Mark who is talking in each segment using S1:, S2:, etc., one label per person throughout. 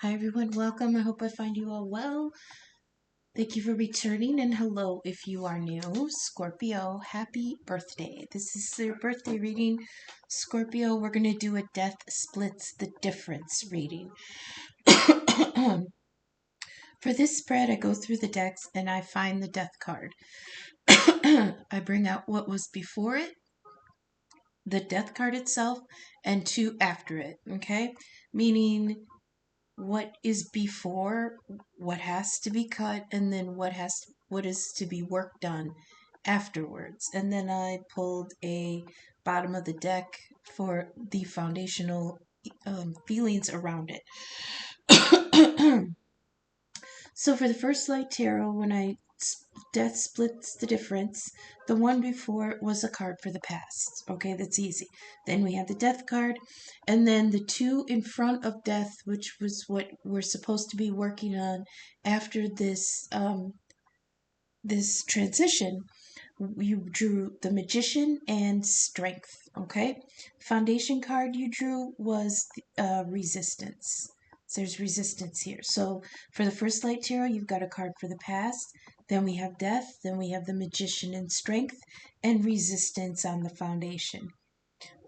S1: Hi everyone, welcome. I hope I find you all well. Thank you for returning, and hello if you are new. Scorpio, happy birthday. This is your birthday reading. Scorpio, we're going to do a Death Splits the Difference reading. For this spread, I go through the decks and I find the Death card. I bring out what was before it, the Death card itself, and two after it, okay? Meaning what is before, what has to be cut, and then what is to be worked on afterwards. And then I pulled a bottom of the deck for the foundational feelings around it. So for the first light tarot, when Death Splits the Difference, the one before was a card for the past. Okay, that's easy. Then we have the Death card, and then the two in front of Death, which was what we're supposed to be working on after this transition. You drew the Magician and Strength. Okay, foundation card you drew was Resistance. So there's resistance here. So for the first light tarot, you've got a card for the past. Then we have Death. Then we have the Magician and Strength, and Resistance on the foundation.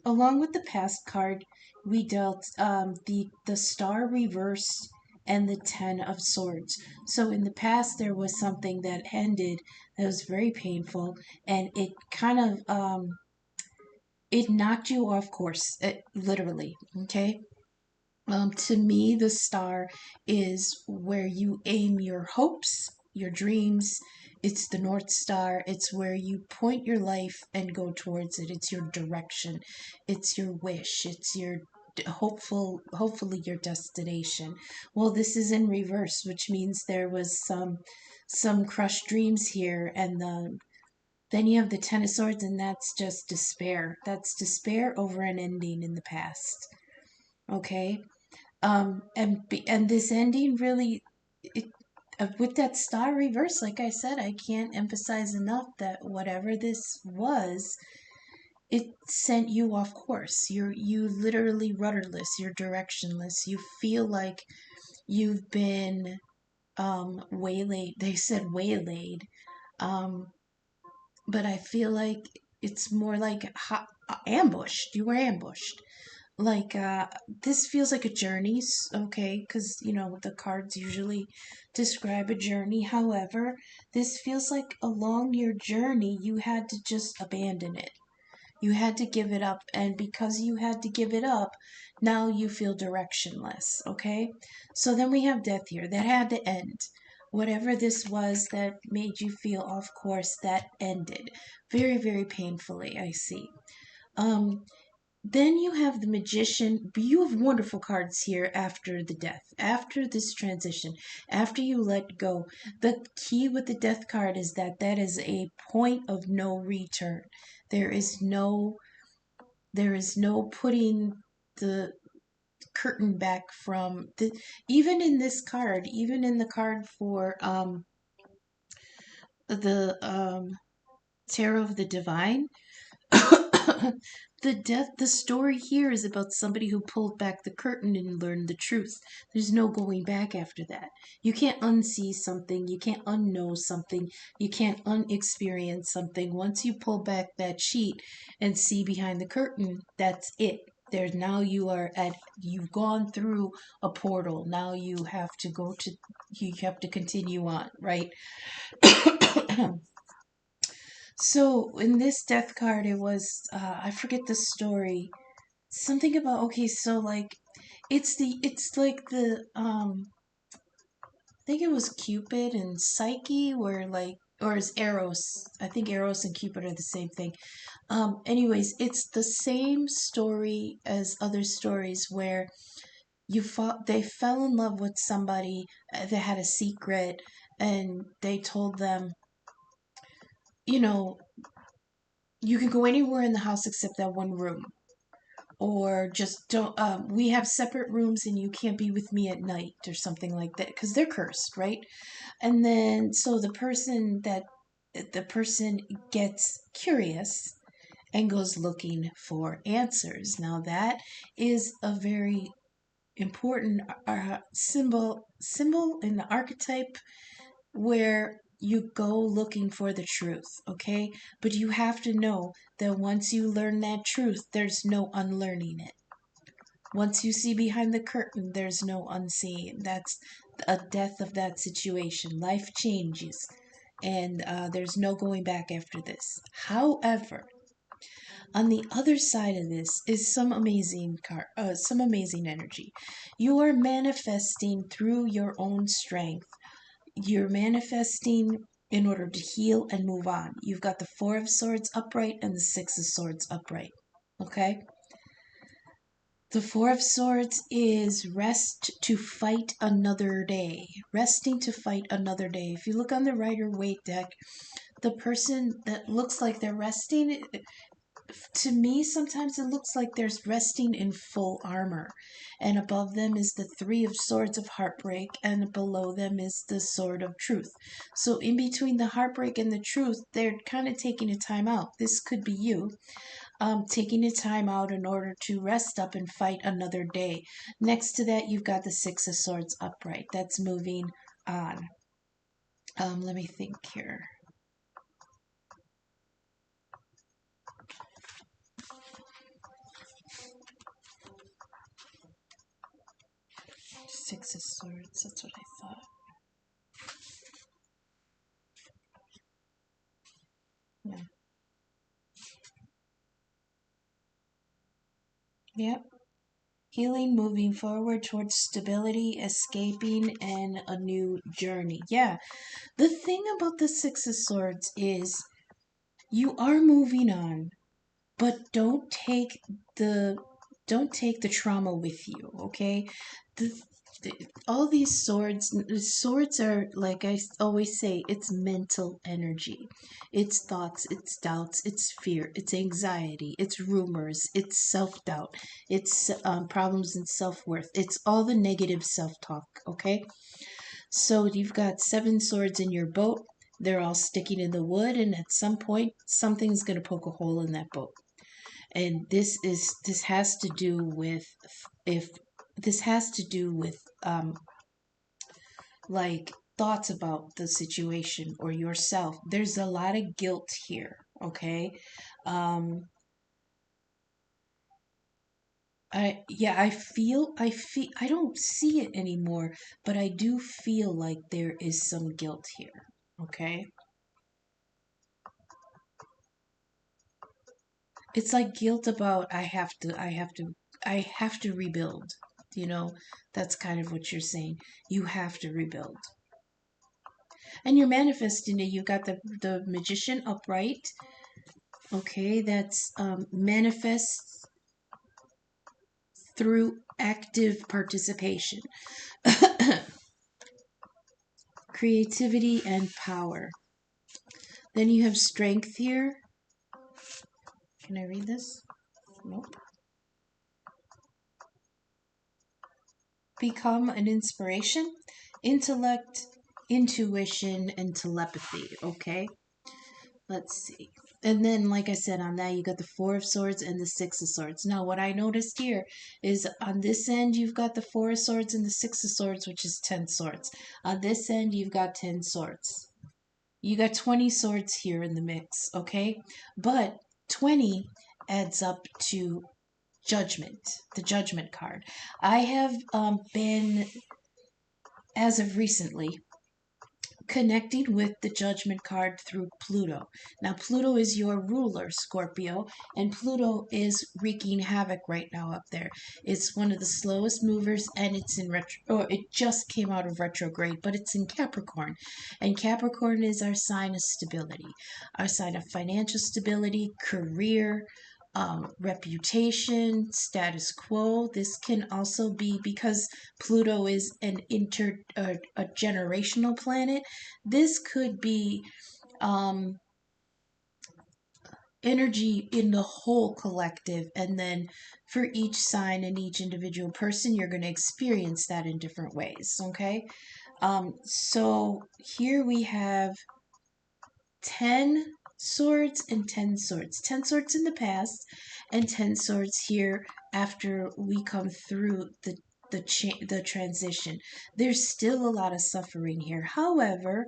S1: Along with the past card, we dealt the Star reverse and the Ten of Swords. So in the past, there was something that ended that was very painful, and it kind of it knocked you off course, literally. Okay. To me, the star is where you aim your hopes, your dreams. It's the North Star. It's where you point your life and go towards it. It's your direction. It's your wish. It's your hopefully your destination. Well, this is in reverse, which means there was some crushed dreams here, and then you have the Ten of Swords, and that's just despair. That's despair over an ending in the past. Okay, and this ending really, it, with that star reverse, like I said, I can't emphasize enough that whatever this was, it sent you off course. You literally rudderless. You're directionless. You feel like you've been waylaid. They said waylaid, um, but I feel like it's more like ambushed. You were ambushed. Like this feels like a journey, okay, because the cards usually describe a journey. However, this feels like along your journey you had to just abandon it. You had to give it up, and because you had to give it up, now you feel directionless. Okay, so then we have Death here. That had to end. Whatever this was that made you feel off course, that ended very, very painfully, I see. um then you have the Magician. You have wonderful cards here after the Death, after this transition, after you let go. The key with the Death card is that is a point of no return. There is no putting the curtain back from the, even in this card, even in the card for the Tarot of the Divine. The story here is about somebody who pulled back the curtain and learned the truth. There's no going back after that. You can't unsee something, you can't unknow something, you can't unexperience something. Once you pull back that sheet and see behind the curtain, that's it. There's now you've gone through a portal. Now you have to continue on, right? So in this Death card, it was I forget the story. Something about, okay, so like it's like the I think it was Cupid and Psyche, where like, or is Eros? I think Eros and Cupid are the same thing. Anyways, it's the same story as other stories where they fell in love with somebody that had a secret, and they told them, you know, you can go anywhere in the house except that one room, or just don't, we have separate rooms and you can't be with me at night, or something like that, because they're cursed, right? And then so the person gets curious and goes looking for answers. Now that is a very important symbol in the archetype where you go looking for the truth, okay? But you have to know that once you learn that truth, there's no unlearning it. Once you see behind the curtain, there's no unseeing. That's a death of that situation. Life changes, and there's no going back after this. However, on the other side of this is some amazing energy. You are manifesting through your own strength. You're manifesting in order to heal and move on. You've got the Four of Swords upright and the Six of Swords upright. Okay? The Four of Swords is rest to fight another day. Resting to fight another day. If you look on the Rider-Waite deck, the person that looks like they're resting, to me, sometimes it looks like there's resting in full armor. And above them is the Three of Swords of Heartbreak, and below them is the Sword of Truth. So, in between the heartbreak and the truth, they're kind of taking a time out. This could be you taking a time out in order to rest up and fight another day. Next to that, you've got the Six of Swords upright. That's moving on. Let me think here. Six of Swords, that's what I thought. Yeah. Yep. Healing, moving forward towards stability, escaping, and a new journey. Yeah. The thing about the Six of Swords is you are moving on, but don't take the trauma with you, okay? the, all these swords are, like I always say, it's mental energy. It's thoughts, it's doubts, it's fear, it's anxiety, it's rumors, it's self-doubt, it's problems in self-worth. It's all the negative self-talk, okay? So you've got seven swords in your boat. They're all sticking in the wood, and at some point something's going to poke a hole in that boat. And this has to do with, if this has to do with like thoughts about the situation or yourself. There's a lot of guilt here, okay? um I feel I don't see it anymore, but I do feel like there is some guilt here, okay? It's like guilt about I have to rebuild. You know, that's kind of what you're saying. You have to rebuild. And you're manifesting it. You got the magician upright. Okay, that's manifests through active participation, creativity, and power. Then you have strength here. Can I read this? Nope. Become an inspiration, intellect, intuition, and telepathy. Okay, let's see. And then, like I said, on that, you got the Four of Swords and the Six of Swords. Now, what I noticed here is on this end, you've got the Four of Swords and the Six of Swords, which is 10 swords. On this end, you've got 10 swords. You got 20 swords here in the mix, okay? But 20 adds up to Judgment, the Judgment card. I have been, as of recently, connecting with the Judgment card through Pluto. Now, Pluto is your ruler, Scorpio, and Pluto is wreaking havoc right now up there. It's one of the slowest movers, and it's in retro. Or it just came out of retrograde, but it's in Capricorn, and Capricorn is our sign of stability, our sign of financial stability, career. Reputation, status quo. This can also be because Pluto is a generational planet. This could be um, energy in the whole collective, and then for each sign and each individual person, you're going to experience that in different ways. Okay, so here we have 10 swords and 10 swords. 10 swords in the past and 10 swords here after we come through the transition. There's still a lot of suffering here. However,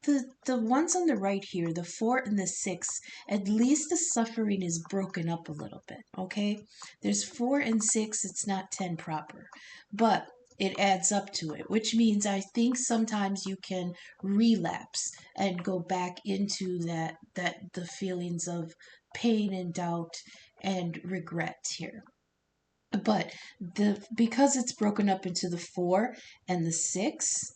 S1: the ones on the right here, the 4 and the 6, at least the suffering is broken up a little bit, okay? There's 4 and 6, it's not 10 proper, but it adds up to it, which means I think sometimes you can relapse and go back into the feelings of pain and doubt and regret here. But because it's broken up into the 4 and the 6,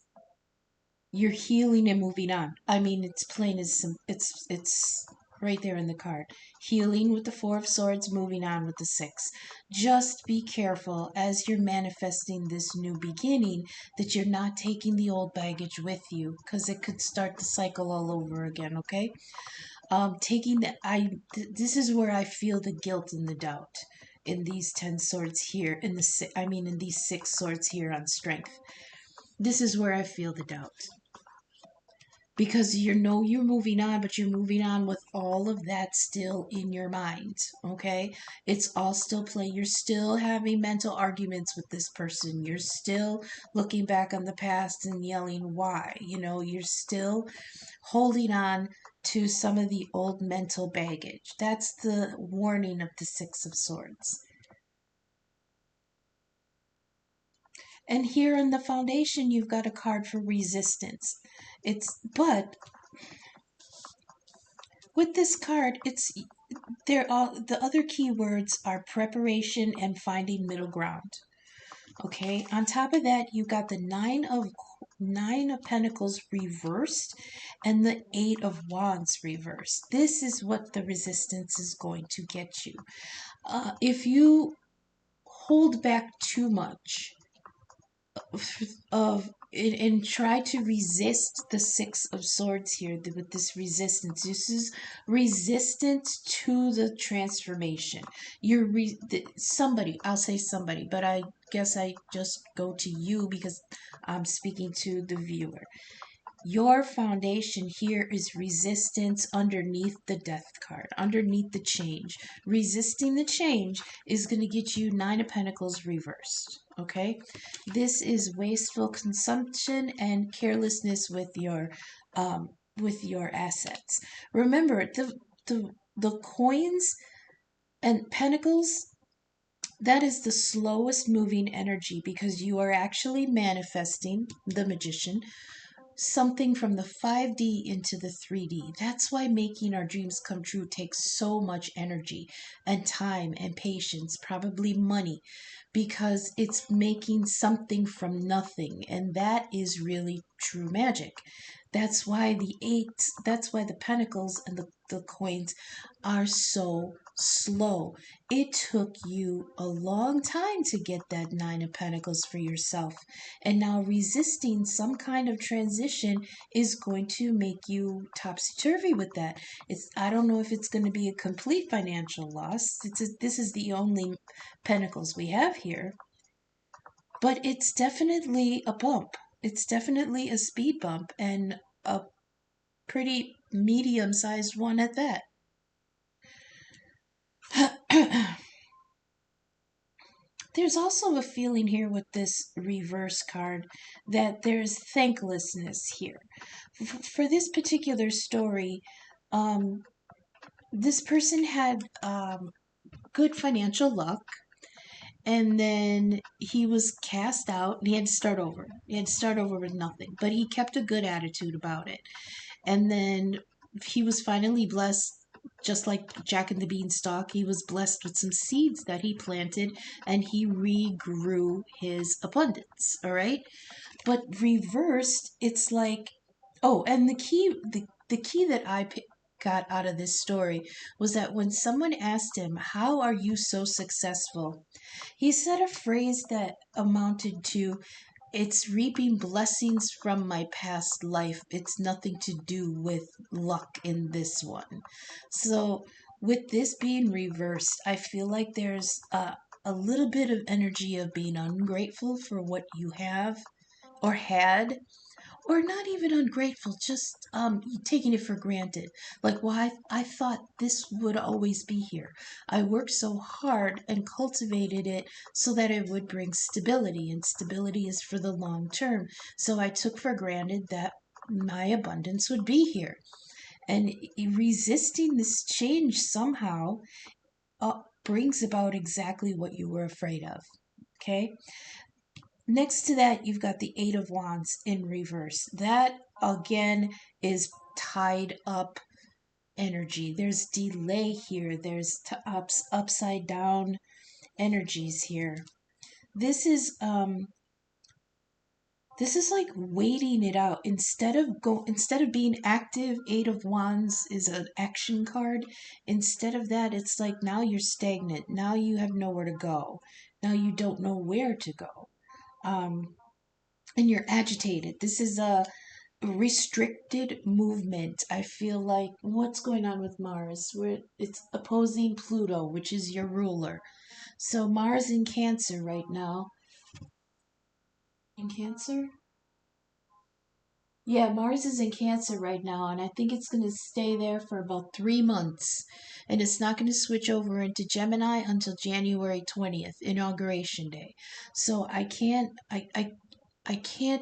S1: you're healing and moving on. I mean, it's plain as it's right there in the card. Healing with the 4 of Swords, moving on with the 6. Just be careful as you're manifesting this new beginning that you're not taking the old baggage with you, because it could start the cycle all over again. Okay, taking the this is where I feel the guilt and the doubt in these 10 swords here, in in these 6 swords here on strength. This is where I feel the doubt, because you're moving on, but you're moving on with all of that still in your mind. Okay, it's all still play. You're still having mental arguments with this person. You're still looking back on the past and yelling why. You're still holding on to some of the old mental baggage. That's the warning of the 6 of Swords. And here in the foundation, you've got a card for resistance. But with this card, the other keywords are preparation and finding middle ground. Okay. On top of that, you got the nine of Pentacles reversed and the 8 of Wands reversed. This is what the resistance is going to get you. If you hold back too much and try to resist the 6 of Swords here with this resistance. This is resistance to the transformation. Somebody, I'll say somebody, but I guess I just go to you because I'm speaking to the viewer. Your foundation here is resistance underneath the death card, underneath the change. Resisting the change is going to get you 9 of Pentacles reversed. Okay, this is wasteful consumption and carelessness with your assets. Remember, the coins and pentacles, that is the slowest moving energy, because you are actually manifesting, the Magician, something from the 5D into the 3D. That's why making our dreams come true takes so much energy and time and patience, probably money, because it's making something from nothing, and that is really true magic. That's why the pentacles and the coins are so slow. It took you a long time to get that 9 of Pentacles for yourself. And now resisting some kind of transition is going to make you topsy-turvy with that. I don't know if it's going to be a complete financial loss. This is the only Pentacles we have here. But it's definitely a bump. It's definitely a speed bump, and a pretty medium-sized one at that. There's also a feeling here with this reverse card that there's thanklessness here. For this particular story, this person had good financial luck, and then he was cast out and he had to start over. He had to start over with nothing, but he kept a good attitude about it. And then he was finally blessed, just like Jack and the Beanstalk. He was blessed with some seeds that he planted, and he regrew his abundance. All right, but reversed, it's like, oh, and the key that I got out of this story was that when someone asked him, "How are you so successful?" he said a phrase that amounted to, "It's reaping blessings from my past life. It's nothing to do with luck in this one." So, with this being reversed, I feel like there's a little bit of energy of being ungrateful for what you have or had, or not even ungrateful, just taking it for granted. Like, well, I thought this would always be here. I worked so hard and cultivated it so that it would bring stability, and stability is for the long term. So I took for granted that my abundance would be here. And resisting this change somehow brings about exactly what you were afraid of. Okay. Next to that, you've got the Eight of Wands in reverse. That again is tied up energy. There's delay here. There's upside down energies here. This is like waiting it out instead of being active. Eight of Wands is an action card. Instead of that, it's like now you're stagnant. Now you have nowhere to go. Now you don't know where to go. And you're agitated. This is a restricted movement. I feel like what's going on with Mars? Where it's opposing Pluto, which is your ruler. So Mars in Cancer right now. In Cancer? Yeah, Mars is in Cancer right now, and I think it's going to stay there for about 3 months. And it's not going to switch over into Gemini until January 20th, Inauguration Day. So I can't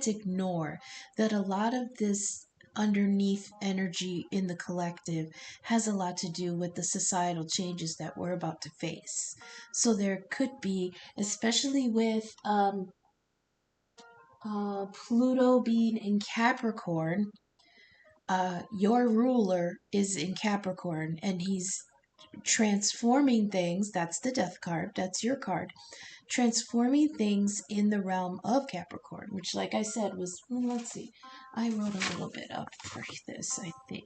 S1: ignore that a lot of this underneath energy in the collective has a lot to do with the societal changes that we're about to face. So there could be, especially with Pluto being in Capricorn, your ruler is in Capricorn and he's transforming things. That's the death card. That's your card. Transforming things in the realm of Capricorn, which, like I said, was, let's see, I wrote a little bit up for this, I think.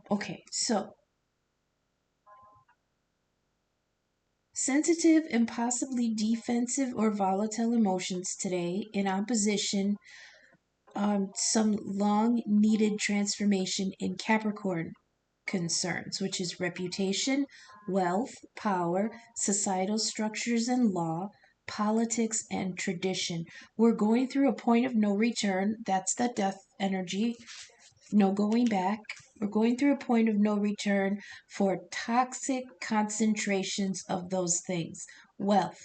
S1: Okay, so sensitive and possibly defensive or volatile emotions today in opposition, some long needed transformation in Capricorn concerns, which is reputation, wealth, power, societal structures and law, politics, and tradition. We're going through a point of no return. That's the death energy. No going back. We're going through a point of no return for toxic concentrations of those things: wealth,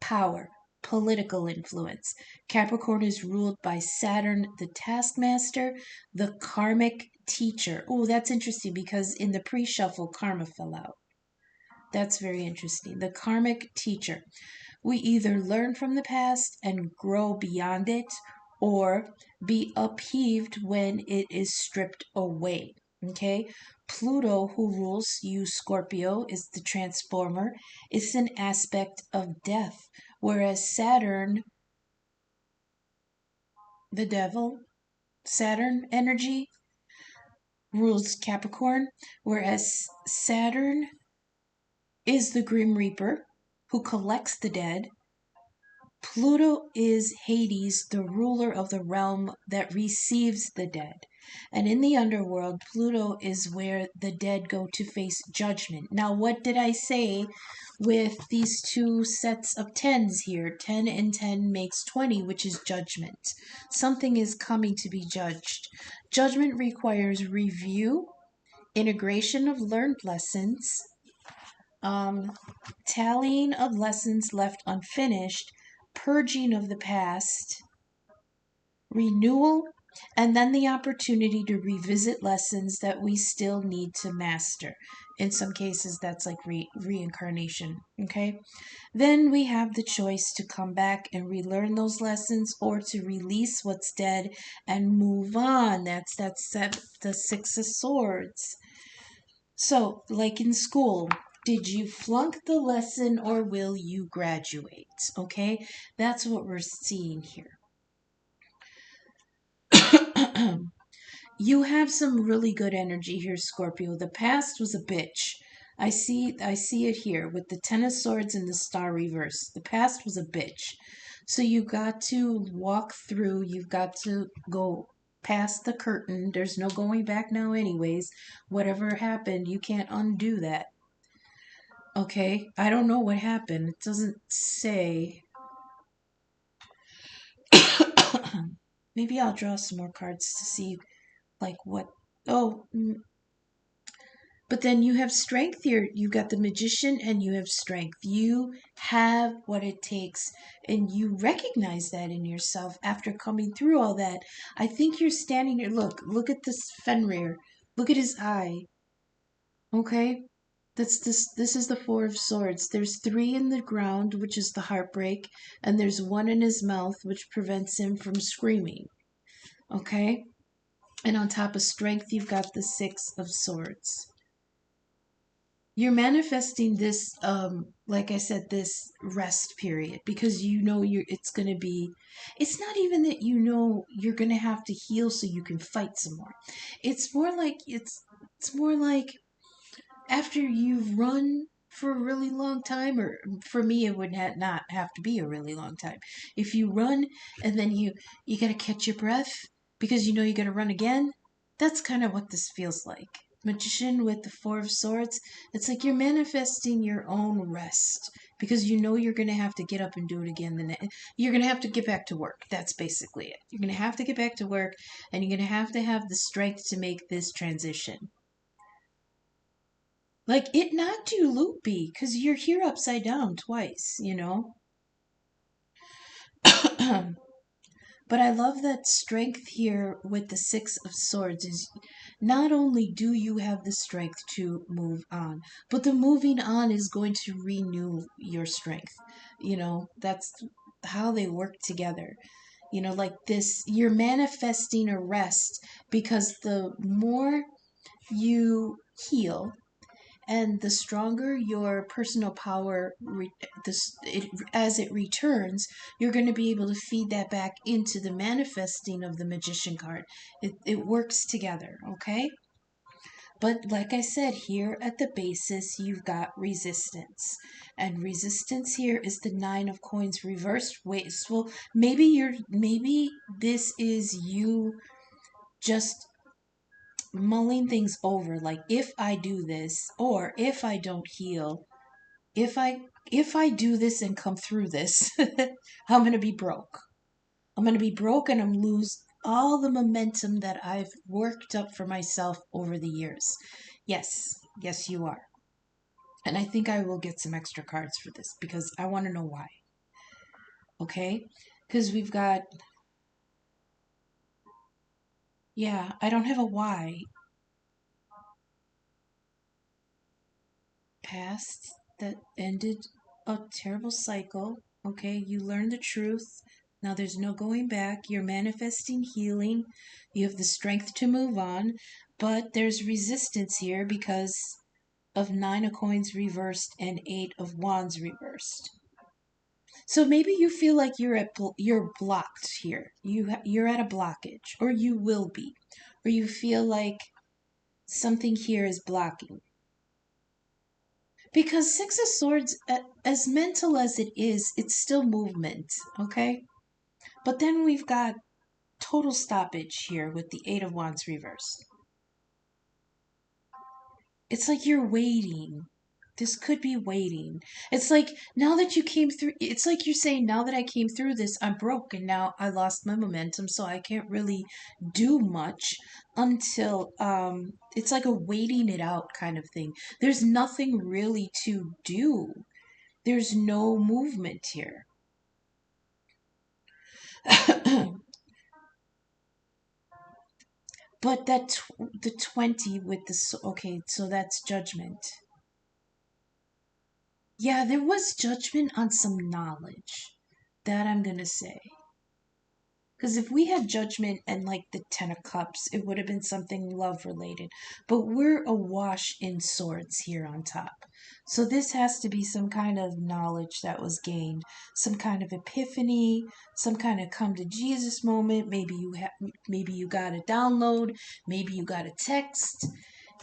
S1: power, political influence. Capricorn is ruled by Saturn, the taskmaster, the karmic teacher. Oh, that's interesting because in the pre shuffle, karma fell out. That's very interesting. The karmic teacher. We either learn from the past and grow beyond it, or be upheaved when it is stripped away. Okay? Pluto, who rules you, Scorpio, is the transformer. It's an aspect of death. Whereas Saturn, the devil, Saturn energy, rules Capricorn. Whereas Saturn is the Grim Reaper who collects the dead. Pluto is Hades, the ruler of the realm that receives the dead. And in the underworld, Pluto is where the dead go to face judgment. Now, what did I say with these two sets of tens here? 10 and 10 makes 20, which is judgment. Something is coming to be judged. Judgment requires review, integration of learned lessons, tallying of lessons left unfinished, purging of the past, renewal, and then the opportunity to revisit lessons that we still need to master. In some cases, that's like reincarnation. Okay. Then we have the choice to come back and relearn those lessons, or to release what's dead and move on. That's the Six of Swords. So, like in school, did you flunk the lesson or will you graduate? Okay, that's what we're seeing here. You have some really good energy here, Scorpio. The past was a bitch. I see it here with the Ten of Swords and the Star reverse. The past was a bitch. So you got to walk through, you've got to go past the curtain. There's no going back now anyways. Whatever happened, you can't undo that. Okay? I don't know what happened. It doesn't say. Maybe I'll draw some more cards to see like what. Oh, but then you have strength here. You got the magician and you have strength. You have what it takes, and you recognize that in yourself after coming through all that. I think you're standing here. Look at this Fenrir. Look at his eye. Okay? This is the Four of Swords. There's three in the ground, which is the heartbreak, and there's one in his mouth, which prevents him from screaming. Okay? And on top of strength, you've got the Six of Swords. You're manifesting this, like I said, this rest period because you know it's going to be, it's not even that you know you're going to have to heal so you can fight some more. It's more like after you've run for a really long time, or for me it would not have to be a really long time. If you run and then you got to catch your breath because you know you got to run again, that's kind of what this feels like. Magician with the Four of Swords, it's like you're manifesting your own rest because you know you're going to have to get up and do it again. You're going to have to get back to work. That's basically it. You're going to have to get back to work, and you're going to have the strength to make this transition. Like, it knocked you loopy because you're here upside down twice, you know? But I love that strength here with the Six of Swords is not only do you have the strength to move on, but the moving on is going to renew your strength. You know, that's how they work together. You know, like this, you're manifesting a rest because the more you heal, and the stronger your personal power as it returns, you're going to be able to feed that back into the manifesting of the magician card. It works together, okay? But like I said, here at the basis you've got resistance, and resistance here is the Nine of Coins reversed. Wait, well, maybe this is you just mulling things over, like, if I do this or if I don't heal, if I do this and come through this, I'm going to be broke. I'm going to be broke and I'm lose all the momentum that I've worked up for myself over the years. Yes, you are. And I think I will get some extra cards for this because I want to know why. Okay? Because we've got, yeah, I don't have a why. Past that ended a terrible cycle. Okay, you learned the truth. Now there's no going back. You're manifesting healing. You have the strength to move on, but there's resistance here because of Nine of Coins reversed and Eight of Wands reversed. So maybe you feel like you're blocked here. You're at a blockage, or you will be, or you feel like something here is blocking. Because Six of Swords, as mental as it is, it's still movement, okay? But then we've got total stoppage here with the Eight of Wands reversed. It's like you're waiting. This could be waiting. It's like now that you came through, it's like you're saying, now that I came through this, I'm broke and now I lost my momentum, so I can't really do much until it's like a waiting it out kind of thing. There's nothing really to do. There's no movement here. But the 20 with the, okay, so that's judgment. Yeah, there was judgment on some knowledge. That I'm going to say. Because if we had judgment and like the Ten of Cups, it would have been something love related. But we're awash in swords here on top. So this has to be some kind of knowledge that was gained, some kind of epiphany, some kind of come to Jesus moment. Maybe you got a download, maybe you got a text.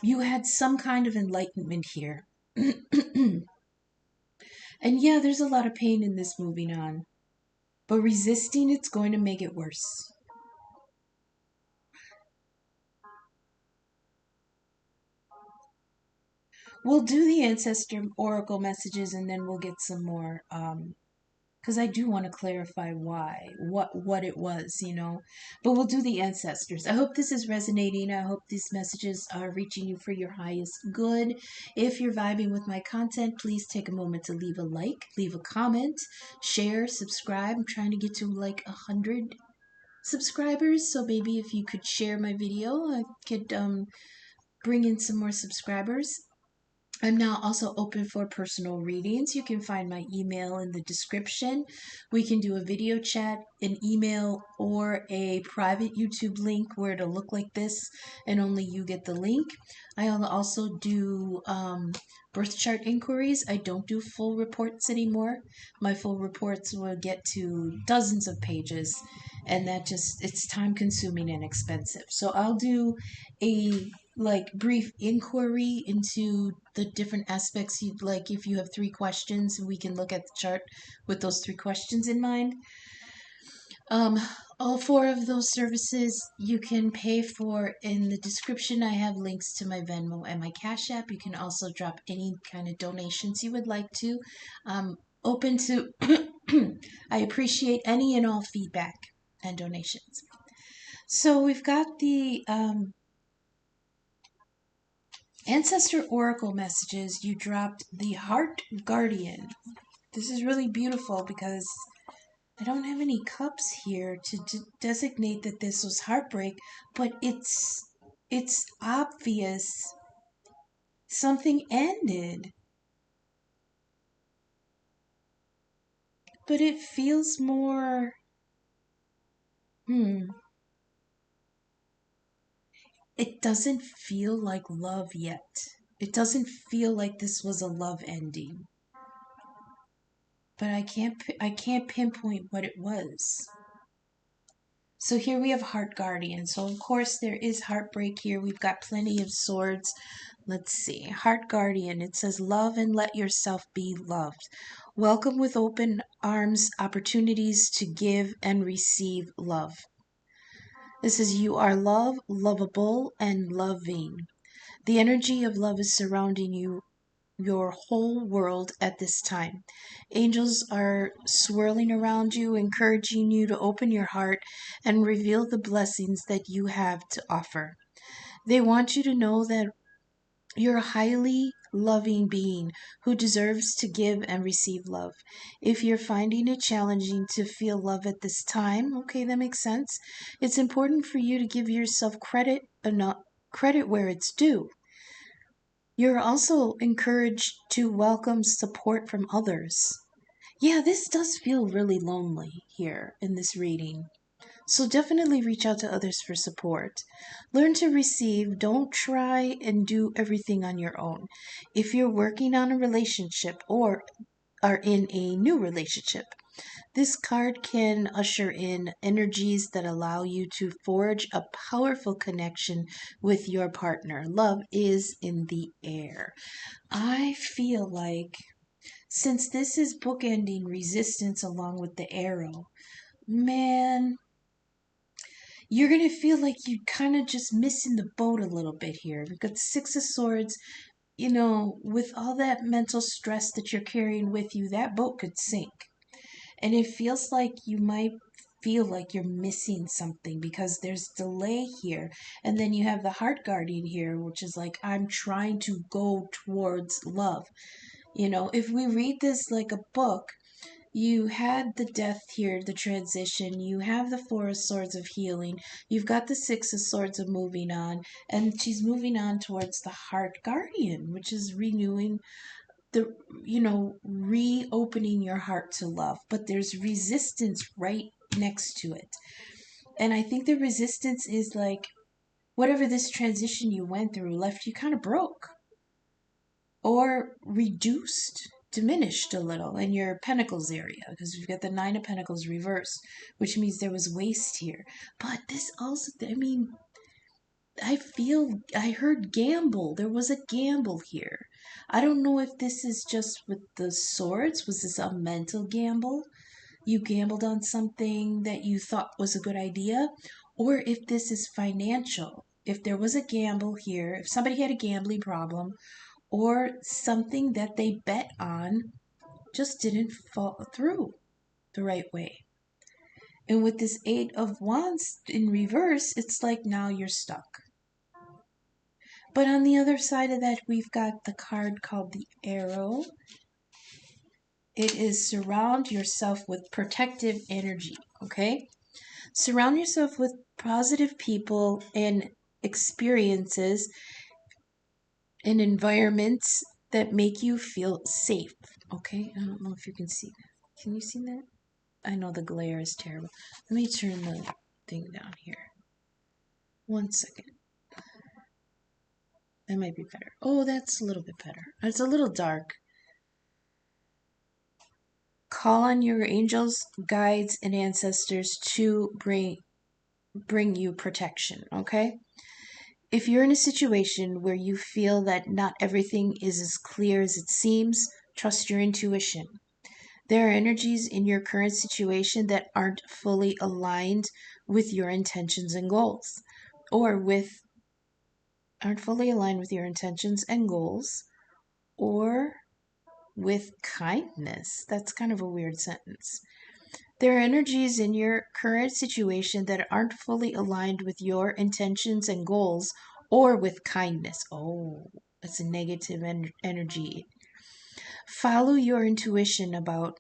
S1: You had some kind of enlightenment here. And yeah, there's a lot of pain in this moving on. But resisting it's going to make it worse. We'll do the ancestor oracle messages and then we'll get some more because I do want to clarify why, what it was, But we'll do the ancestors. I hope this is resonating. I hope these messages are reaching you for your highest good. If you're vibing with my content, please take a moment to leave a like, leave a comment, share, subscribe. I'm trying to get to like 100 subscribers, so maybe if you could share my video, I could bring in some more subscribers. I'm now also open for personal readings. You can find my email in the description. We can do a video chat, an email, or a private YouTube link where it'll look like this and only you get the link. I also do birth chart inquiries. I don't do full reports anymore. My full reports will get to dozens of pages, and it's time consuming and expensive. So I'll do a brief inquiry into the different aspects you'd like. If you have 3 questions, we can look at the chart with those 3 questions in mind. um all 4 of those services you can pay for. In the description, I have links to my Venmo and my Cash App. You can also drop any kind of donations you would like to. Open to I appreciate any and all feedback and donations. So we've got the Ancestor Oracle messages. You dropped the Heart Guardian. This is really beautiful because I don't have any cups here to designate that this was heartbreak, but it's obvious something ended. But it feels more it doesn't feel like love yet. It doesn't feel like this was a love ending. But I can't pinpoint what it was. So here we have Heart Guardian. So of course there is heartbreak here. We've got plenty of swords. Let's see. Heart Guardian. It says love and let yourself be loved. Welcome with open arms opportunities to give and receive love. This is you are love, lovable, and loving. The energy of love is surrounding you, your whole world at this time. Angels are swirling around you, encouraging you to open your heart and reveal the blessings that you have to offer. They want you to know that you're a highly loving being who deserves to give and receive love. If you're finding it challenging to feel love at this time, okay, that makes sense. It's important for you to give yourself credit where it's due. You're also encouraged to welcome support from others. Yeah, this does feel really lonely here in this reading. So definitely reach out to others for support. Learn to receive. Don't try and do everything on your own. If you're working on a relationship or are in a new relationship, this card can usher in energies that allow you to forge a powerful connection with your partner. Love is in the air. I feel like since this is bookending resistance along with the arrow, man, you're going to feel like you kind of just missing the boat a little bit here. We've got the Six of Swords. With all that mental stress that you're carrying with you, that boat could sink. And it feels like you might feel like you're missing something because there's delay here. And then you have the Heart Guardian here, which is like, I'm trying to go towards love. If we read this like a book, you had the death here, the transition. You have the Four of Swords of healing. You've got the Six of Swords of moving on. And she's moving on towards the Heart Guardian, which is renewing reopening your heart to love. But there's resistance right next to it. And I think the resistance is like whatever this transition you went through left you kind of broke or diminished a little in your pentacles area, because we've got the Nine of Pentacles reversed, which means there was waste here. But this also, I heard gamble. There was a gamble here. I don't know if this is just with the swords. Was this a mental gamble? You gambled on something that you thought was a good idea, or if this is financial. If there was a gamble here, if somebody had a gambling problem, or something that they bet on just didn't fall through. the right way. And with this Eight of Wands in reverse, it's like now you're stuck. But on the other side of that, we've got the card called the Arrow. It is surround yourself with protective energy, okay? Surround yourself with positive people and experiences and environments that make you feel safe, okay? I don't know if you can see that. Can you see that? I know the glare is terrible. Let me turn the thing down here. 1 second. That might be better. Oh, that's a little bit better. It's a little dark. Call on your angels, guides, and ancestors to bring you protection, okay? If you're in a situation where you feel that not everything is as clear as it seems, trust your intuition. There are energies in your current situation that aren't fully aligned with your intentions and goals, or aren't fully aligned with your intentions and goals, or with kindness. That's kind of a weird sentence. There are energies in your current situation that aren't fully aligned with your intentions and goals or with kindness. Oh, it's a negative energy. Follow your intuition about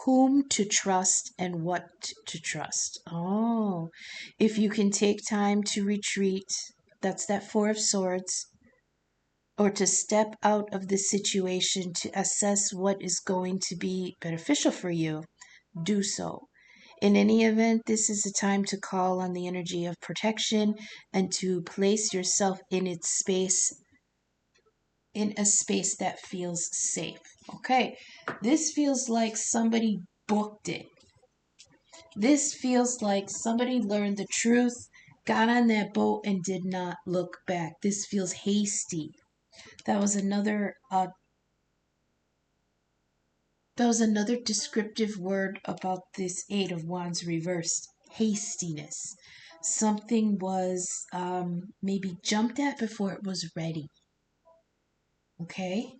S1: whom to trust and what to trust. Oh, if you can take time to retreat, that's that Four of Swords, or to step out of the situation to assess what is going to be beneficial for you, do so. In any event, this is a time to call on the energy of protection and to place yourself in its space, in a space that feels safe. Okay, this feels like somebody booked it. This feels like somebody learned the truth, got on that boat, and did not look back. This feels hasty. That was another descriptive word about this Eight of Wands reversed. Hastiness. Something was maybe jumped at before it was ready. Okay?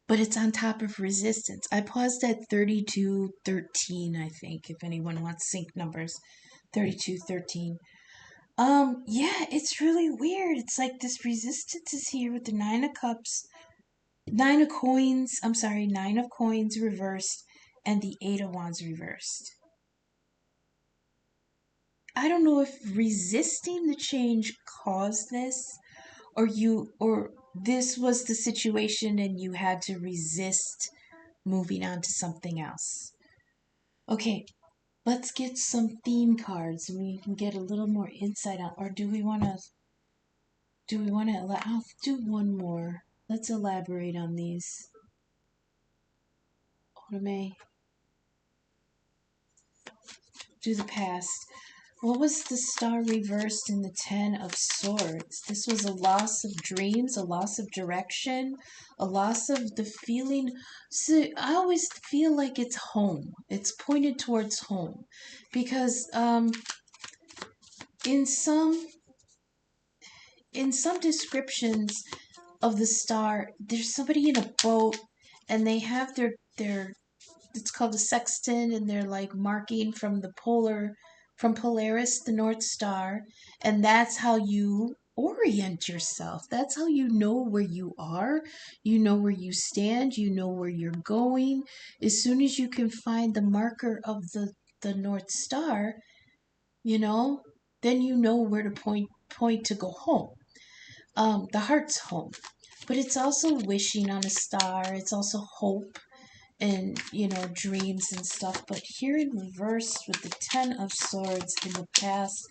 S1: But it's on top of resistance. I paused at 3213, I think, if anyone wants sync numbers. 3213. Yeah, it's really weird. It's like this resistance is here with the Nine of Cups, Nine of Coins, I'm sorry, Nine of Coins reversed, and the Eight of Wands reversed. I don't know if resisting the change caused this, or this was the situation and you had to resist moving on to something else. Okay, let's get some theme cards and we can get a little more insight on, or do we want to I'll do one more. Let's elaborate on these. Oda-Mae. Do the past. What was the star reversed in the Ten of Swords? This was a loss of dreams, a loss of direction, a loss of the feeling. So I always feel like it's home. It's pointed towards home. Because in some descriptions of the star, there's somebody in a boat and they have their it's called a sextant, and they're like marking from from Polaris, the North Star, and that's how you orient yourself. That's how you know where you are, you know where you stand, you know where you're going. As soon as you can find the marker of the North Star, then you know where to point to go home. The heart's home. But it's also wishing on a star, it's also hope and dreams and stuff. But here in reverse with the Ten of Swords in the past,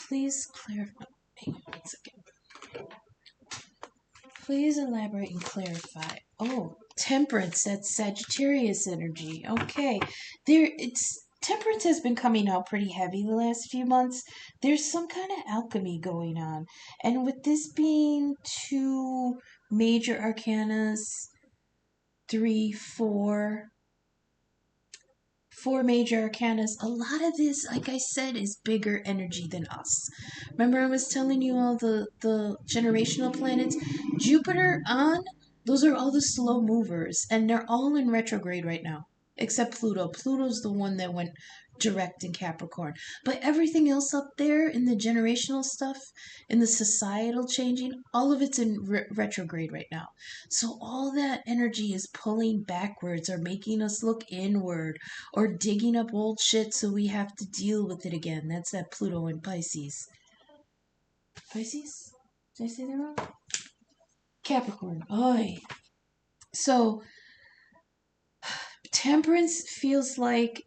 S1: please clarify. Hang on 1 second. Please elaborate and clarify. Oh, Temperance, that's Sagittarius energy. Okay, Temperance has been coming out pretty heavy the last few months. There's some kind of alchemy going on, and with this being two major arcanas, four major arcanas, a lot of this, like I said, is bigger energy than us. Remember I was telling you all the generational planets? Jupiter on Those are all the slow movers, and they're all in retrograde right now, except Pluto. Pluto's the one that went direct in Capricorn. But everything else up there in the generational stuff, in the societal changing, all of it's in retrograde right now. So all that energy is pulling backwards or making us look inward or digging up old shit so we have to deal with it again. That's that Pluto in Pisces. Pisces? Did I say that wrong? Capricorn. Oy. So temperance feels like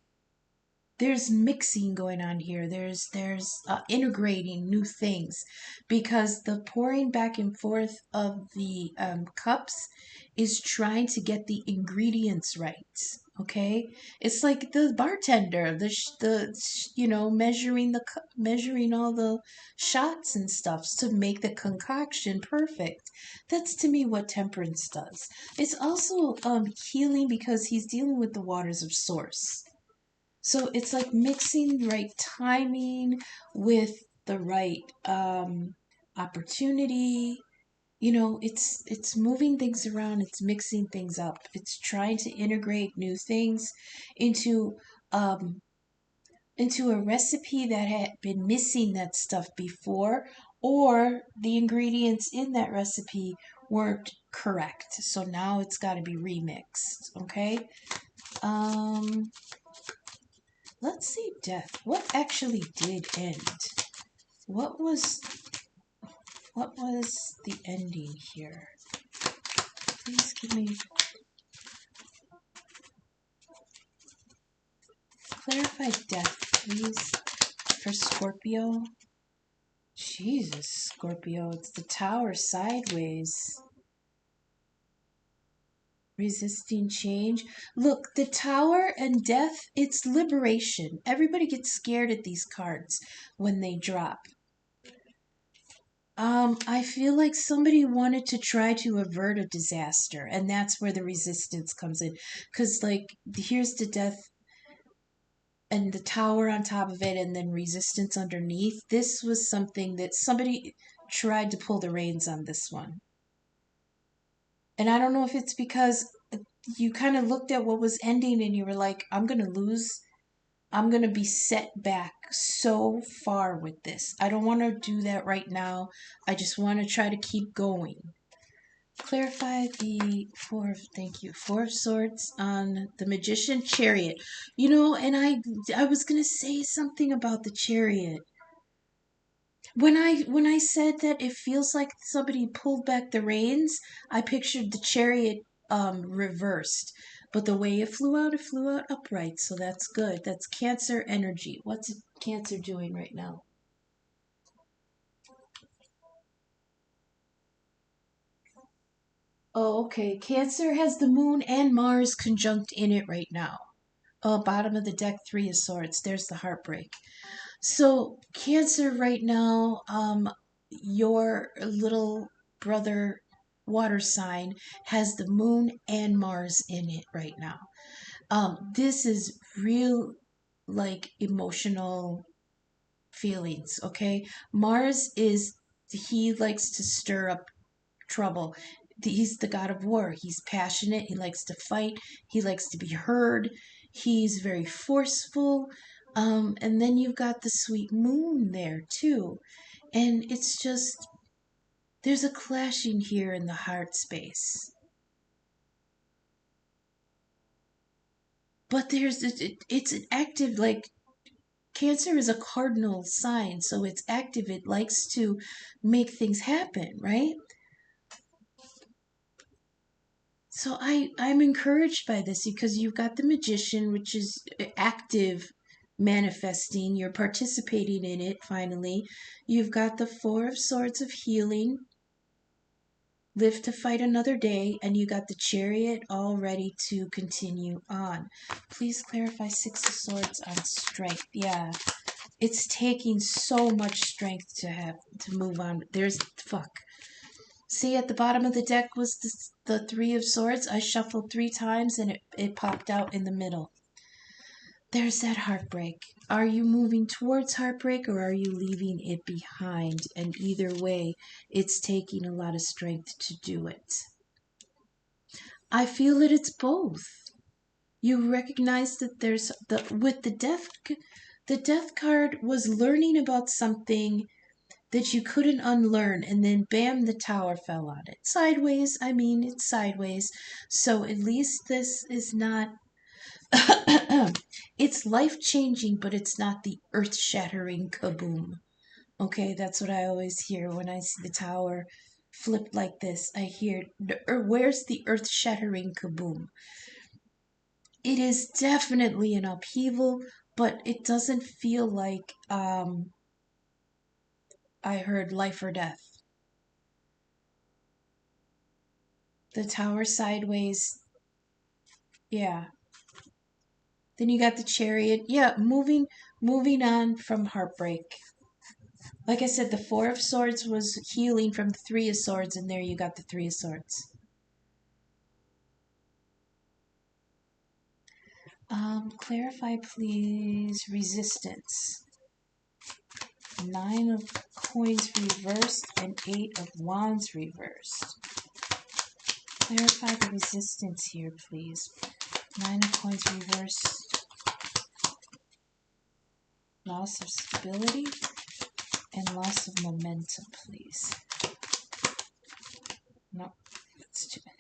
S1: there's mixing going on here. There's integrating new things, because the pouring back and forth of the cups is trying to get the ingredients right. Okay, it's like the bartender, measuring all the shots and stuff to make the concoction perfect. That's to me what temperance does. It's also healing, because he's dealing with the waters of source. So it's like mixing the right timing with the right opportunity. It's moving things around. It's mixing things up. It's trying to integrate new things into um, into a recipe that had been missing that stuff before, or the ingredients in that recipe weren't correct. So now it's got to be remixed. Okay. Um, Let's see, death. What actually did end? What was the ending here? Please give me clarify death, please, for Scorpio. Jesus, Scorpio, it's the Tower sideways. Resisting change. Look, the Tower and death, it's liberation. Everybody gets scared at these cards when they drop. I feel like somebody wanted to try to avert a disaster, and that's where the resistance comes in. Because, like, here's the death and the Tower on top of it, and then resistance underneath. This was something that somebody tried to pull the reins on this one. And I don't know if it's because you kind of looked at what was ending and you were like, I'm going to lose. I'm going to be set back so far with this. I don't want to do that right now. I just want to try to keep going. Clarify the Four of Swords on the Magician, Chariot. And I was going to say something about the Chariot. When I said that it feels like somebody pulled back the reins, I pictured the Chariot reversed. But the way it flew out upright, so that's good. That's Cancer energy. What's Cancer doing right now? Oh, okay. Cancer has the Moon and Mars conjunct in it right now. Oh, bottom of the deck, Three of Swords. There's the heartbreak. So Cancer right now, your little brother water sign has the Moon and Mars in it right now. This is real, like, emotional feelings, okay? Mars is, he likes to stir up trouble. He's the god of war. He's passionate. He likes to fight. He likes to be heard. He's very forceful. And then you've got the sweet moon there too. And it's just, there's a clashing here in the heart space. But it's an active, like, Cancer is a cardinal sign, so it's active. It likes to make things happen, right? So I'm encouraged by this, because you've got the Magician, which is active manifesting. You're participating in it finally. You've got the Four of Swords of healing, live to fight another day, and you got the Chariot all ready to continue on. Please clarify Six of Swords on strength. Yeah. It's taking so much strength to move on. See, at the bottom of the deck was the Three of Swords. I shuffled 3 times and it popped out in the middle. There's that heartbreak. Are you moving towards heartbreak, or are you leaving it behind? And either way, it's taking a lot of strength to do it. I feel that it's both. You recognize that there's with the death card was learning about something that you couldn't unlearn, and then bam, the tower fell on it. Sideways, I mean, it's sideways. So at least this is not, it's life changing, but it's not the earth shattering kaboom. Okay, that's what I always hear when I see the tower flipped like this. I hear, where's the earth shattering kaboom? It is definitely an upheaval, but it doesn't feel like I heard life or death. The tower sideways, yeah. Then you got the chariot, yeah. Moving on from heartbreak. Like I said, the Four of Swords was healing from the Three of Swords, and there you got the Three of Swords. Clarify, please. Resistance. Nine of Coins reversed and Eight of Wands reversed. Clarify the resistance here, please. Nine of Coins reversed. Loss of stability and loss of momentum, please. No, that's too many.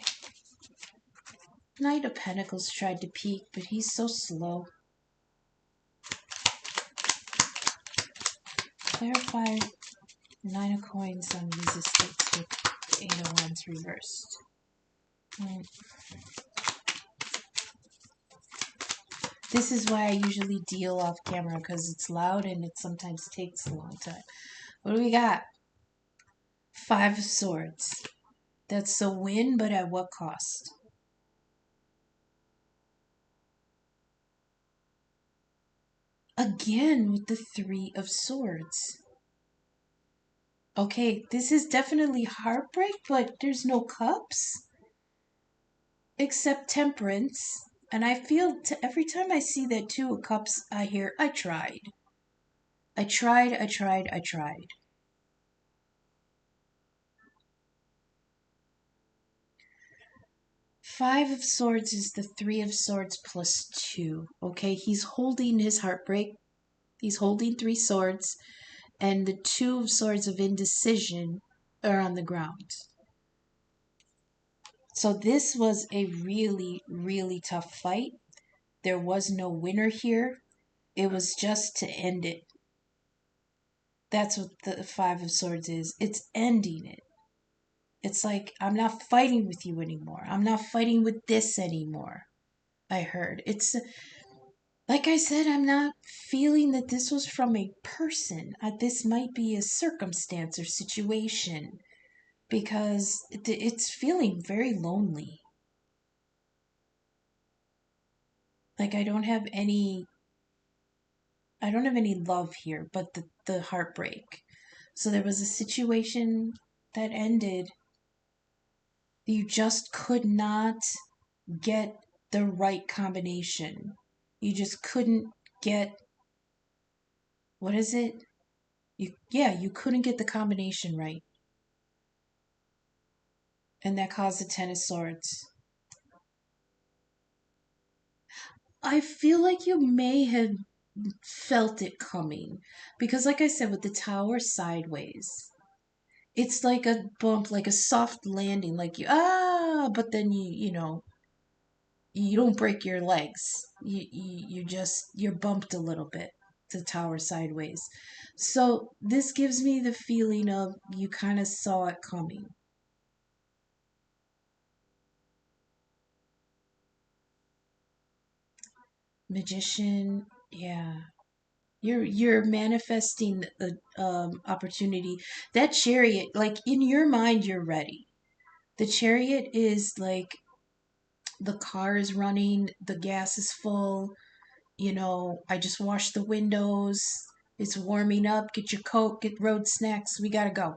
S1: Knight of Pentacles tried to peek, but he's so slow. Clarify Nine of Coins on resistance with Eight of Wands reversed. This is why I usually deal off camera, because it's loud and it sometimes takes a long time. What do we got? Five of Swords. That's a win, but at what cost? Again with the Three of Swords. Okay, this is definitely heartbreak, but there's no cups. Except Temperance. And I feel every time I see that Two of Cups, I hear, I tried. I tried. Five of Swords is the Three of Swords plus 2. Okay, he's holding his heartbreak. He's holding 3 swords. And the Two of Swords of indecision are on the ground. So this was a really, really tough fight. There was no winner here. It was just to end it. That's what the Five of Swords is. It's ending it. It's like, I'm not fighting with you anymore. I'm not fighting with this anymore. I heard. It's like I said, I'm not feeling that this was from a person. This might be a circumstance or situation, because it's feeling very lonely. Like I don't have any love here, but the heartbreak. So there was a situation that ended. You just could not get the right combination. You just couldn't get, what is it? You couldn't get the combination right. And that caused the Ten of Swords. I feel like you may have felt it coming. Because like I said, with the tower sideways, it's like a bump, like a soft landing, like but then you don't break your legs. You're bumped a little bit to tower sideways. So this gives me the feeling of you kind of saw it coming. Magician, yeah. You're manifesting the opportunity. That chariot, like in your mind, you're ready. The chariot is like the car is running, the gas is full. I just washed the windows. It's warming up. Get your coat, get road snacks. We gotta go.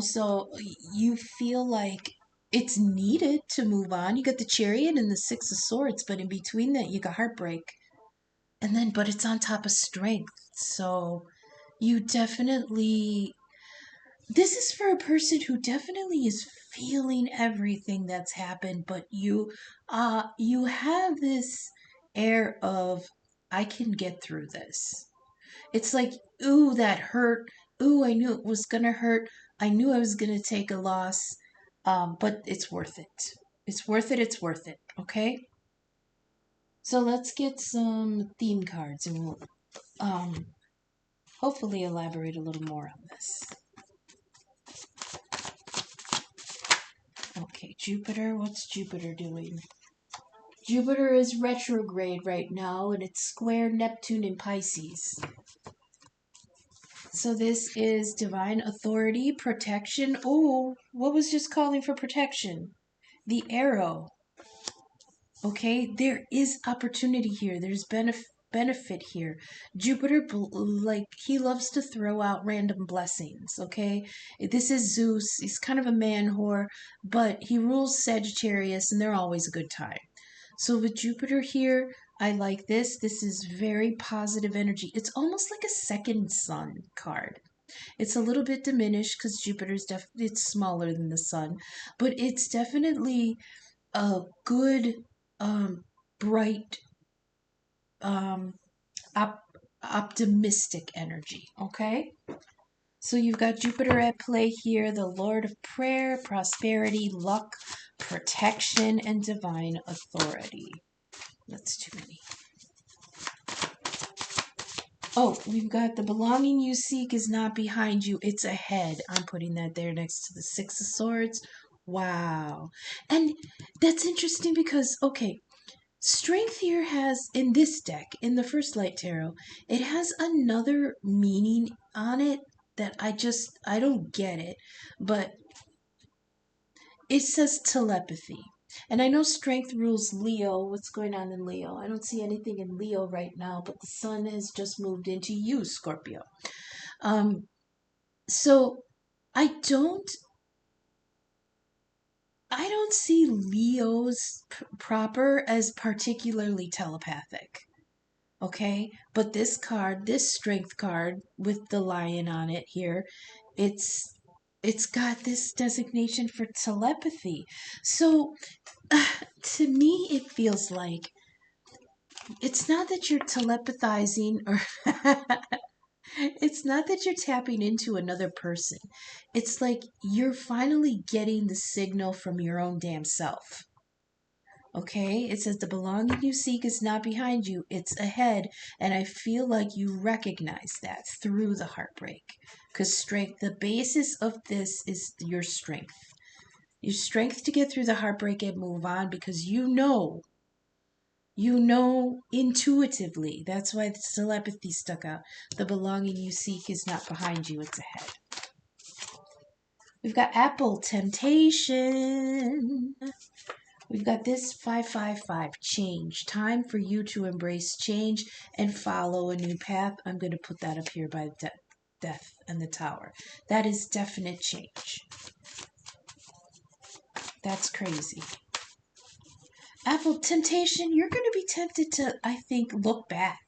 S1: So you feel like it's needed to move on. You got the chariot and the Six of Swords, but in between that, you got heartbreak. And then, but it's on top of strength. So you definitely, this is for a person who definitely is feeling everything that's happened, but you have this air of, I can get through this. It's like, ooh, that hurt. Ooh, I knew it was gonna hurt. I knew I was gonna take a loss. But it's worth it. It's worth it. It's worth it. Okay. So let's get some theme cards and we'll hopefully elaborate a little more on this. Okay, Jupiter. What's Jupiter doing? Jupiter is retrograde right now and it's square Neptune in Pisces. So this is divine authority, protection. Oh, what was just calling for protection? The arrow. Okay, there is opportunity here. There's benefit here. Jupiter, like, he loves to throw out random blessings. Okay, this is Zeus. He's kind of a man whore, but he rules Sagittarius, and they're always a good time. So with Jupiter here, I like this. This is very positive energy. It's almost like a second sun card. It's a little bit diminished because Jupiter's it's smaller than the sun, but it's definitely a good, bright, um, optimistic energy. Okay. So you've got Jupiter at play here, the Lord of prayer, prosperity, luck, protection, and divine authority. That's too many. Oh, we've got the belonging you seek is not behind you, it's ahead. I'm putting that there next to the Six of Swords. Wow. And that's interesting because, okay, Strength here has, in this deck, in the First Light Tarot, it has another meaning on it that I don't get it, but it says telepathy. And I know strength rules Leo. What's going on in Leo? I don't see anything in Leo right now, but the sun has just moved into you, Scorpio. So I don't see Leo's proper as particularly telepathic. Okay, but this card, this strength card with the lion on it here, it's got this designation for telepathy. So to me it feels like it's not that you're telepathizing or it's not that you're tapping into another person. It's like you're finally getting the signal from your own damn self. Okay, it says the belonging you seek is not behind you, it's ahead. And I feel like you recognize that through the heartbreak. Because strength, the basis of this is your strength. Your strength to get through the heartbreak and move on because you know intuitively. That's why the telepathy stuck out. The belonging you seek is not behind you, it's ahead. We've got Apple Temptation. We've got this 555, change. Time for you to embrace change and follow a new path. I'm going to put that up here by death and the tower. That is definite change. That's crazy. Apple Temptation, you're going to be tempted to, I think, look back.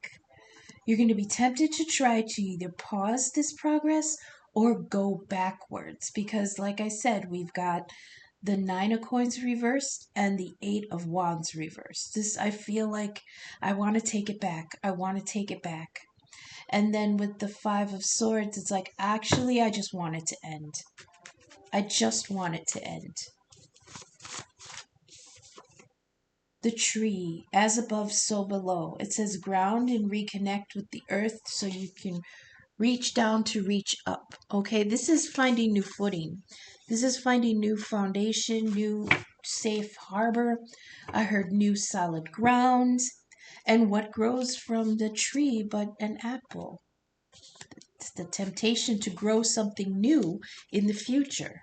S1: You're going to be tempted to try to either pause this progress or go backwards. Because, like I said, we've got the Nine of Coins reversed and the Eight of Wands reversed. This, I feel like I want to take it back. I want to take it back. And then with the Five of Swords, it's like, actually, I just want it to end. I just want it to end. The tree, as above, so below. It says ground and reconnect with the earth so you can reach down to reach up. Okay, this is finding new footing. This is finding new foundation, new safe harbor. I heard new solid ground. And what grows from the tree but an apple? It's the temptation to grow something new in the future.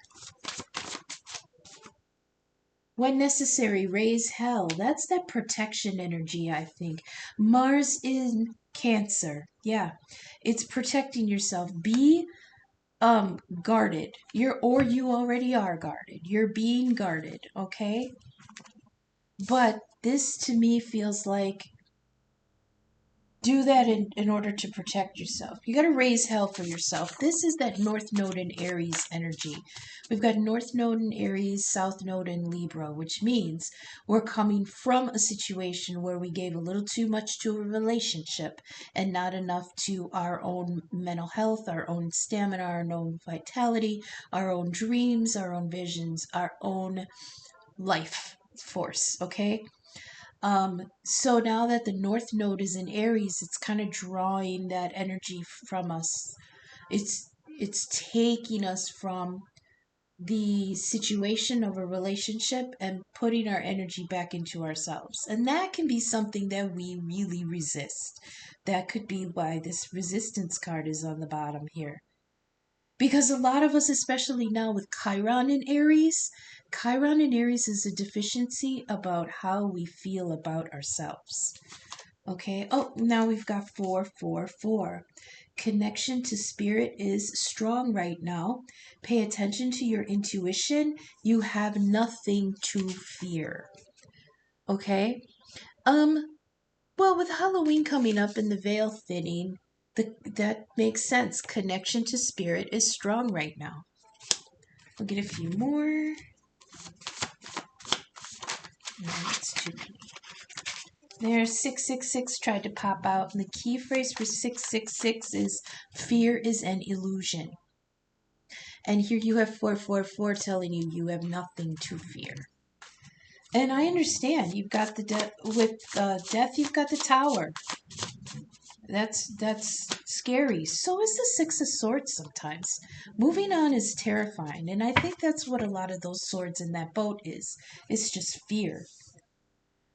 S1: When necessary, raise hell. That's that protection energy, I think. Mars in Cancer. Yeah, it's protecting yourself. Be guarded. You already are guarded. You're being guarded, okay? But this to me feels like do that in order to protect yourself. You got to raise hell for yourself. This is that North Node in Aries energy. We've got North Node in Aries, South Node in Libra, which means we're coming from a situation where we gave a little too much to a relationship and not enough to our own mental health, our own stamina, our own vitality, our own dreams, our own visions, our own life force, okay? So now that the North Node is in Aries, it's kind of drawing that energy from us. It's taking us from the situation of a relationship and putting our energy back into ourselves. And that can be something that we really resist. That could be why this resistance card is on the bottom here. Because a lot of us, especially now with Chiron in Aries is a deficiency about how we feel about ourselves. Okay. Oh, now we've got 444. Connection to spirit is strong right now. Pay attention to your intuition. You have nothing to fear. Okay. Well, with Halloween coming up and the veil thinning, that makes sense. Connection to spirit is strong right now. We'll get a few more. No, that's too many. There's 666 tried to pop out, and the key phrase for 666 is fear is an illusion. And here you have 444 telling you you have nothing to fear. And I understand. You've got the death. You've got the Tower. That's scary. So is the Six of Swords sometimes. Moving on is terrifying, and I think that's what a lot of those swords in that boat is. It's just fear.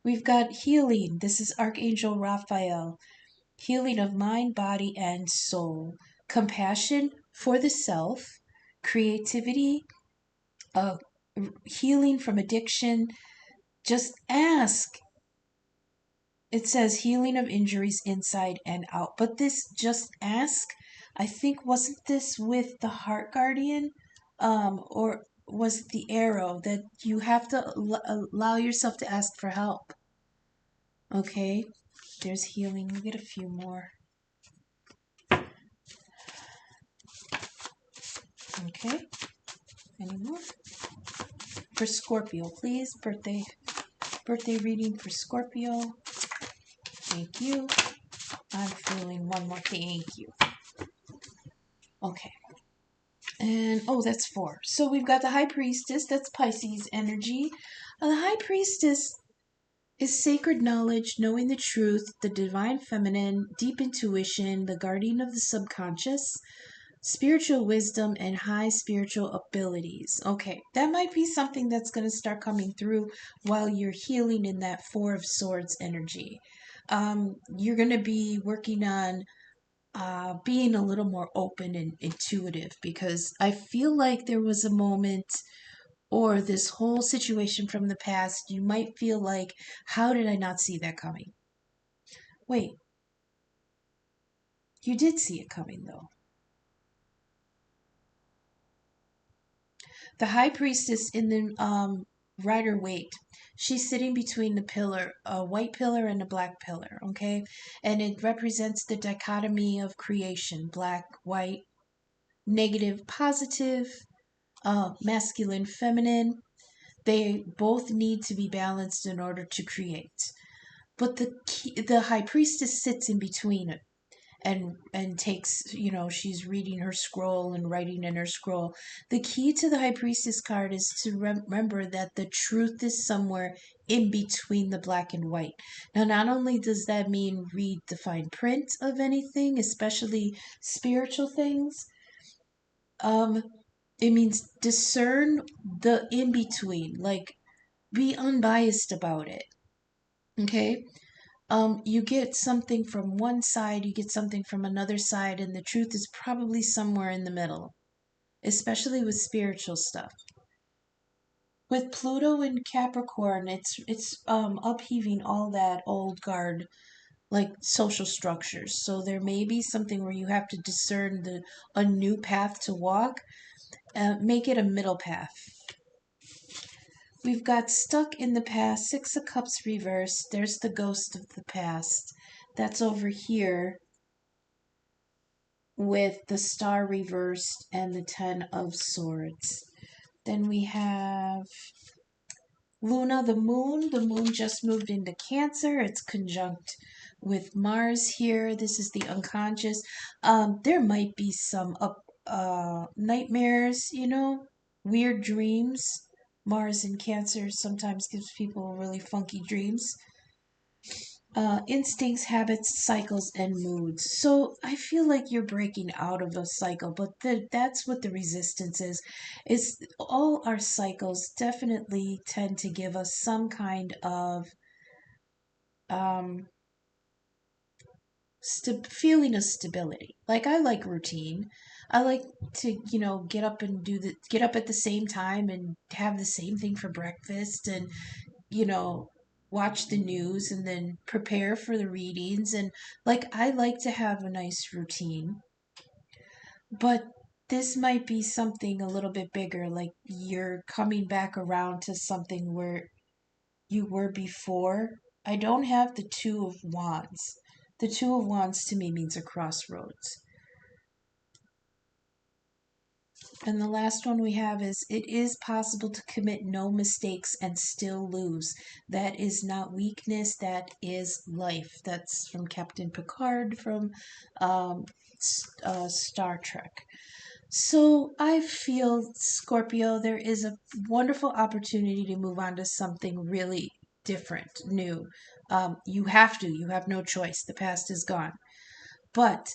S1: We've got healing. This is Archangel Raphael. Healing of mind, body, and soul. Compassion for the self. Creativity. Healing from addiction. Just ask. It says healing of injuries inside and out. But this just ask, I think, wasn't this with the Heart Guardian? Or was it the Arrow that you have to allow yourself to ask for help? Okay, there's healing. We'll get a few more. Okay, any more? For Scorpio, please. Birthday reading for Scorpio. Thank you. I'm feeling one more thank you. Okay. And, oh, that's 4. So we've got the High Priestess. That's Pisces energy. The High Priestess is sacred knowledge, knowing the truth, the divine feminine, deep intuition, the guardian of the subconscious, spiritual wisdom, and high spiritual abilities. Okay, that might be something that's going to start coming through while you're healing in that 4 of Swords energy. You're going to be working on being a little more open and intuitive, because I feel like there was a moment or this whole situation from the past, you might feel like, how did I not see that coming? Wait, you did see it coming though. The High Priestess in the Rider-Waite, she's sitting between the pillar, a white pillar and a black pillar, okay? And it represents the dichotomy of creation, black, white, negative, positive, masculine, feminine. They both need to be balanced in order to create. But the High Priestess sits in between it and takes, she's reading her scroll and writing in her scroll. The key to the High Priestess card is to remember that the truth is somewhere in between the black and white. Now, not only does that mean read the fine print of anything, especially spiritual things, it means discern the in between, like be unbiased about it. Okay? You get something from one side, you get something from another side, and the truth is probably somewhere in the middle, especially with spiritual stuff. With Pluto in Capricorn, it's upheaving all that old guard, like social structures. So there may be something where you have to discern a new path to walk. Make it a middle path. We've got stuck in the past, 6 of Cups reversed. There's the ghost of the past. That's over here with the star reversed and the 10 of swords. Then we have Luna, the moon. The moon just moved into Cancer. It's conjunct with Mars here. This is the unconscious. There might be some nightmares, weird dreams. Mars in Cancer sometimes gives people really funky dreams. Instincts, habits, cycles, and moods. So I feel like you're breaking out of a cycle, but that's what the resistance is. Is all our cycles definitely tend to give us some kind of um, feeling of stability. Like I like routine. I like to, get up and get up at the same time and have the same thing for breakfast and you know, watch the news and then prepare for the readings. And like, I like to have a nice routine, but this might be something a little bit bigger. Like, you're coming back around to something where you were before. I don't have the Two of Wands. The Two of Wands to me means a crossroads. And the last one we have is it is possible to commit no mistakes and still lose. That is not weakness, that is life. That's from Captain Picard from um, Star Trek. So I feel, Scorpio, there is a wonderful opportunity to move on to something really different, new. You have to, you have no choice. The past is gone. But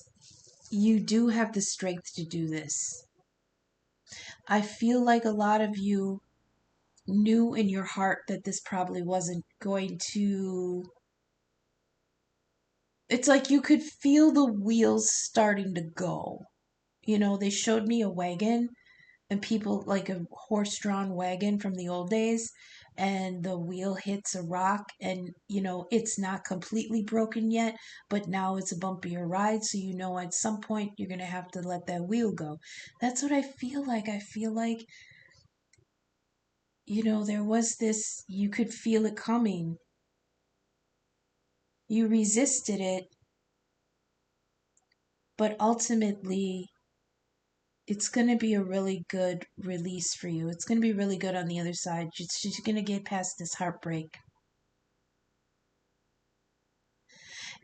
S1: you do have the strength to do this. I feel like a lot of you knew in your heart that this probably wasn't going to. It's like you could feel the wheels starting to go. They showed me a wagon and people like a horse drawn wagon from the old days, and the wheel hits a rock, and it's not completely broken yet, but now it's a bumpier ride. So, at some point you're going to have to let that wheel go. That's what I feel like. I feel like there was this, you could feel it coming. You resisted it, but ultimately, it's going to be a really good release for you. It's going to be really good on the other side. It's just going to get past this heartbreak.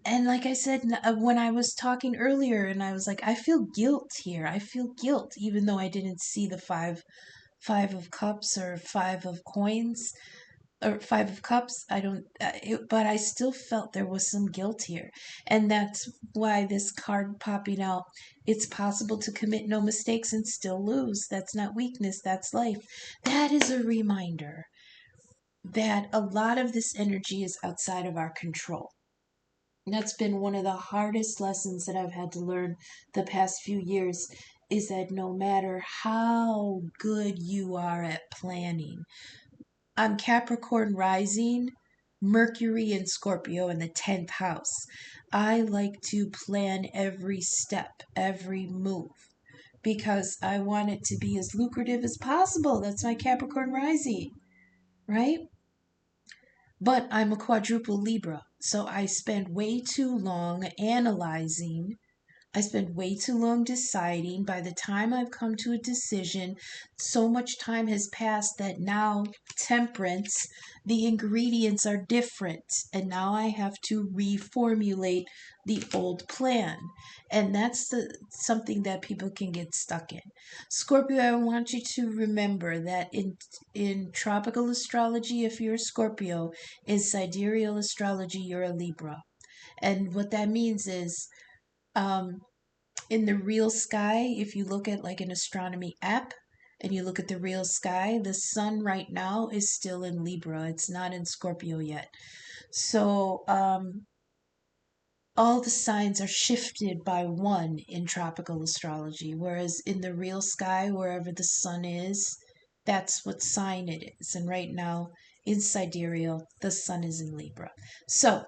S1: And like I said, when I was talking earlier, and I was like, I feel guilt here. I feel guilt, even though I didn't see the five of cups or five of coins or five of cups. I don't but I still felt there was some guilt here, and that's why this card popping out, it's possible to commit no mistakes and still lose. That's not weakness, that's life. That is a reminder that a lot of this energy is outside of our control. And that's been one of the hardest lessons that I've had to learn the past few years, is that no matter how good you are at planning, I'm Capricorn rising, Mercury and Scorpio in the 10th house. I like to plan every step, every move, because I want it to be as lucrative as possible. That's my Capricorn rising, right? But I'm a quadruple Libra, so I spend way too long analyzing. I spend way too long deciding. By the time I've come to a decision, so much time has passed that now, temperance, the ingredients are different. And now I have to reformulate the old plan. And that's something that people can get stuck in. Scorpio, I want you to remember that in tropical astrology, if you're a Scorpio, in sidereal astrology, you're a Libra. And what that means is, um, in the real sky, if you look at like an astronomy app and you look at the real sky, the sun right now is still in Libra. It's not in Scorpio yet. So, all the signs are shifted by one in tropical astrology, whereas in the real sky, wherever the sun is, that's what sign it is. And right now, in sidereal, the sun is in Libra. So,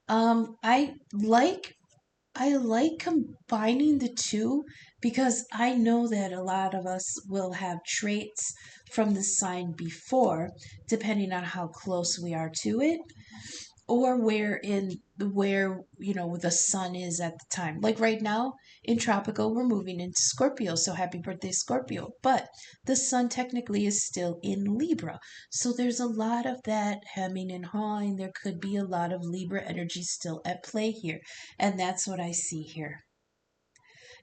S1: I like combining the two, because I know that a lot of us will have traits from the sign before, depending on how close we are to it. or where the sun is at the time. Like right now in tropical, we're moving into Scorpio, so happy birthday Scorpio. But the sun technically is still in Libra, so there's a lot of that hemming and hawing. There could be a lot of Libra energy still at play here, and that's what I see here,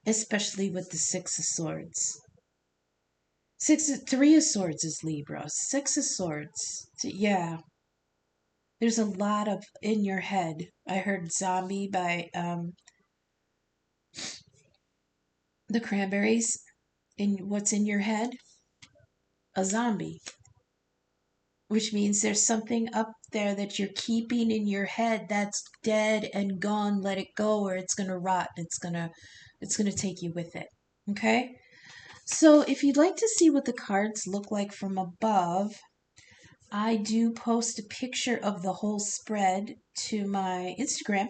S1: especially with the Six of Swords. Three of Swords is Libra. Six of Swords, yeah. There's a lot of in your head. I heard Zombie by the Cranberries. In what's in your head? A zombie. Which means there's something up there that you're keeping in your head that's dead and gone. Let it go or it's gonna rot. It's gonna take you with it. Okay? So if you'd like to see what the cards look like from above, I do post a picture of the whole spread to my Instagram.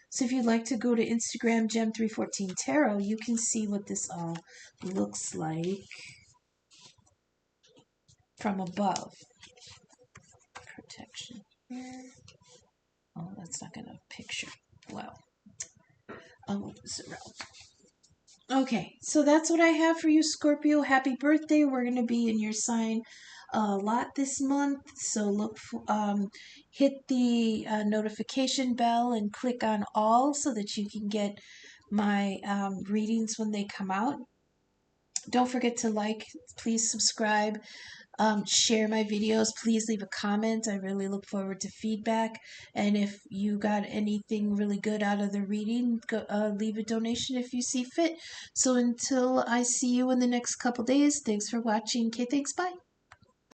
S1: So if you'd like to go to Instagram Gem314 Tarot, you can see what this all looks like from above. Protection here. Oh, that's not going to picture well. I'll move this around. Okay, so that's what I have for you, Scorpio. Happy birthday. We're going to be in your sign a lot this month, so hit the notification bell and click on all so that you can get my readings when they come out. Don't forget to like, please subscribe, share my videos. Please leave a comment. I really look forward to feedback. And if you got anything really good out of the reading, leave a donation if you see fit. So until I see you in the next couple days, thanks for watching. Okay, thanks. Bye.